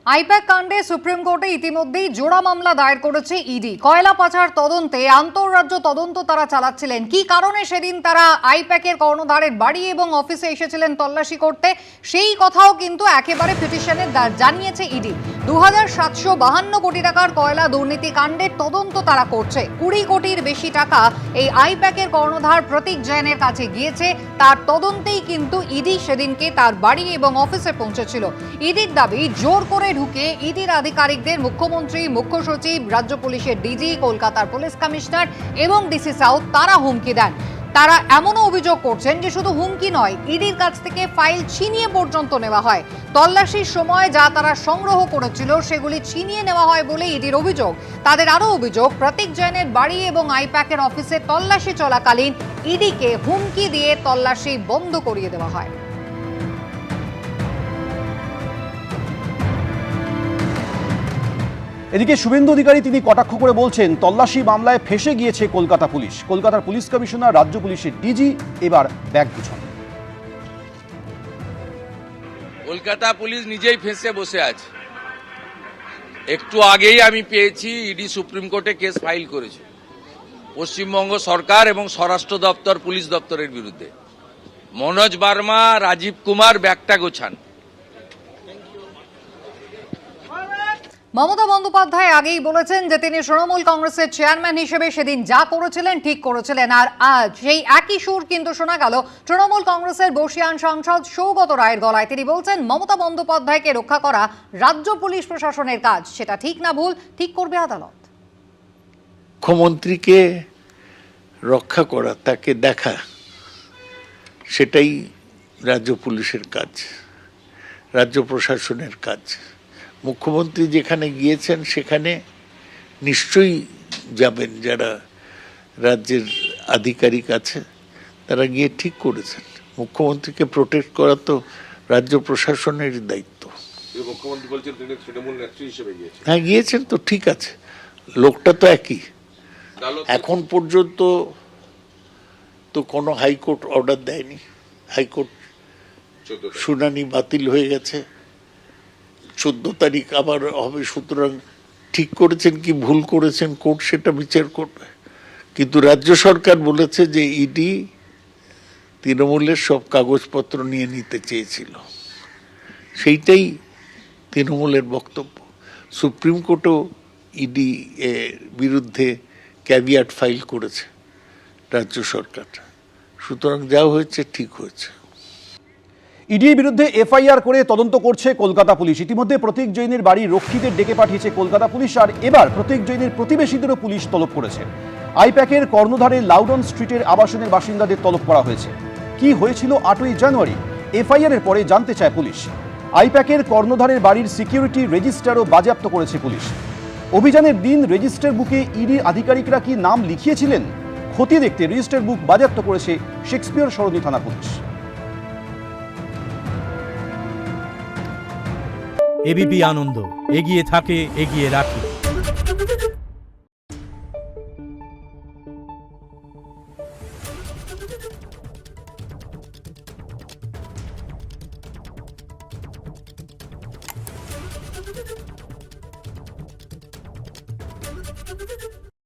I-PAC কাণ্ডে supreme কোর্টে ইতিমধ্যেই জোড়া মামলা দায়ের করেছে ইডি। কয়লা পাচার তদন্তে আন্তঃরাজ্য তদন্ত তারা চালাচ্ছিলেন। কি কারণে সেদিন তারা আইপ্যাকের কর্ণধারের বাড়ি এবং অফিসে এসেছিলেন তল্লাশি করতে, সেই কথাও কিন্তু একেবারে পিটিশনে জানিয়েছে ইডি। 2752 কোটি টাকার কয়লা দুর্নীতি কাণ্ডের তদন্ত তারা করছে। 20 কোটির বেশি টাকা এই আইপ্যাকের কর্ণধার প্রতীক জৈনের কাছে গিয়েছে। তার তদন্তেই কিন্তু ইডি সেদিনকে তার বাড়ি এবং অফিসে পৌঁছেছিল। ইডির দাবি, জোর করে ঢুকে ইডির আধিকারিকদের মুখ্যমন্ত্রী, মুখ্য সচিব, রাজ্য পুলিশের ডিজি, কলকাতার পুলিশ কমিশনার এবং ডিসি সাউথ তারা হুমকি দেন। তারা এমনও অভিযোগ করছেন যে শুধু হুমকি নয়, ইডির কাছ থেকে ফাইল ছিনিয়ে পর্যন্ত নেওয়া হয়। তল্লাশির সময় যা তারা সংগ্রহ করেছিল সেগুলি ছিনিয়ে নেওয়া হয় বলে ইডির অভিযোগ। তাদের আরও অভিযোগ, প্রতীক জৈনের বাড়ি এবং আইপ্যাকের অফিসে তল্লাশি চলাকালীন ইডিকে হুমকি দিয়ে তল্লাশি বন্ধ করিয়ে দেওয়া হয়। এদিকে শুভেন্দু অধিকারী তিনি কটাক্ষ করে বলছেন, তল্লাশি মামলায় ফেঁসে গিয়েছে কলকাতা পুলিশ। কলকাতার পুলিশ কমিশনার, রাজ্য পুলিশের ডিজি এবার ব্যাগ গুছান। কলকাতা পুলিশ নিজেই ফেঁসে বসে আছে। একটু আগেই আমি পেয়েছি ইডি সুপ্রিম কোর্টে কেস ফাইল করেছে পশ্চিমবঙ্গ সরকার এবং স্বরাষ্ট্র দপ্তর, পুলিশ দপ্তরের বিরুদ্ধে। মনোজ বার্মা, রাজীব কুমার ব্যাগটা গোছান। মমতা বন্দ্যোপাধ্যায় আগেই বলেছেন যে তিনি তৃণমূল কংগ্রেসের চেয়ারম্যান হিসেবে সেদিন যা করেছিলেন ঠিক করেছিলেন। আর আজ সেই একই সুর কিন্তু শোনা গেল তৃণমূল কংগ্রেসের বর্ষীয়ান সাংসদ সৌগত রায়ের গলায়। তিনি বলছেন, মমতা বন্দ্যোপাধ্যায়কে রক্ষা করা রাজ্য পুলিশ প্রশাসনের কাজ, সেটা ঠিক না ভুল ঠিক করবে আদালত। মুখ্যমন্ত্রীকে রক্ষা করা, তাকে দেখা, সেটাই রাজ্য পুলিশের কাজ, রাজ্য প্রশাসনের কাজ। মুখ্যমন্ত্রী যেখানে গিয়েছেন সেখানে নিশ্চয়ই যাবেন, যারা রাজ্যের আধিকারিক আছে তারা গিয়ে ঠিক করেছেন। মুখ্যমন্ত্রীকে প্রোটেক্ট করা তো রাজ্য প্রশাসনেরই দায়িত্ব। মুখ্যমন্ত্রী বলছেন তিনি তৃণমূল নেত্রী হিসেবে গিয়েছেন। হ্যাঁ, গিয়েছেন তো, ঠিক আছে, লোকটা তো একই। এখন পর্যন্ত তো কোনো হাইকোর্ট অর্ডার দেয়নি, হাইকোর্ট শুনানি বাতিল হয়ে গেছে। 14 তারিখ আবার হবে, সুতরাং ঠিক করেছেন কি ভুল করেছেন কোর্ট সেটা বিচার করবে। কিন্তু রাজ্য সরকার বলেছে যে ইডি তৃণমূলের সব কাগজপত্র নিয়ে নিতে চেয়েছিল, সেইটাই তৃণমূলের বক্তব্য। সুপ্রিম কোর্টও ইডি এর বিরুদ্ধে ক্যাভিয়াট ফাইল করেছে রাজ্য সরকার। সুতরাং যা হয়েছে ঠিক হয়েছে। ইডির বিরুদ্ধে এফআইআর করে তদন্ত করছে কলকাতা পুলিশ। ইতিমধ্যে প্রতীক জৈনের বাড়ির রক্ষীদের ডেকে পাঠিয়েছে কলকাতা পুলিশ, আর এবার প্রতীক জৈনের প্রতিবেশীদেরও পুলিশ তলব করেছে। আইপ্যাকের কর্ণধারে লাউডন স্ট্রিটের আবাসনের বাসিন্দাদের তলব করা হয়েছে। কি হয়েছিল 8ই জানুয়ারি, এফআইআর এর পরে জানতে চায় পুলিশ। আইপ্যাকের কর্ণধারের বাড়ির সিকিউরিটি রেজিস্টারও বাজেয়াপ্ত করেছে পুলিশ। অভিযানের দিন রেজিস্টার বুকে ইডির আধিকারিকরা কি নাম লিখিয়েছিলেন খতিয়ে দেখতে রেজিস্টার বুক বাজেয়াপ্ত করেছে শেক্সপিয়র সরণি থানা পুলিশ। এবিপি আনন্দ, এগিয়ে থাকে, এগিয়ে রাখে।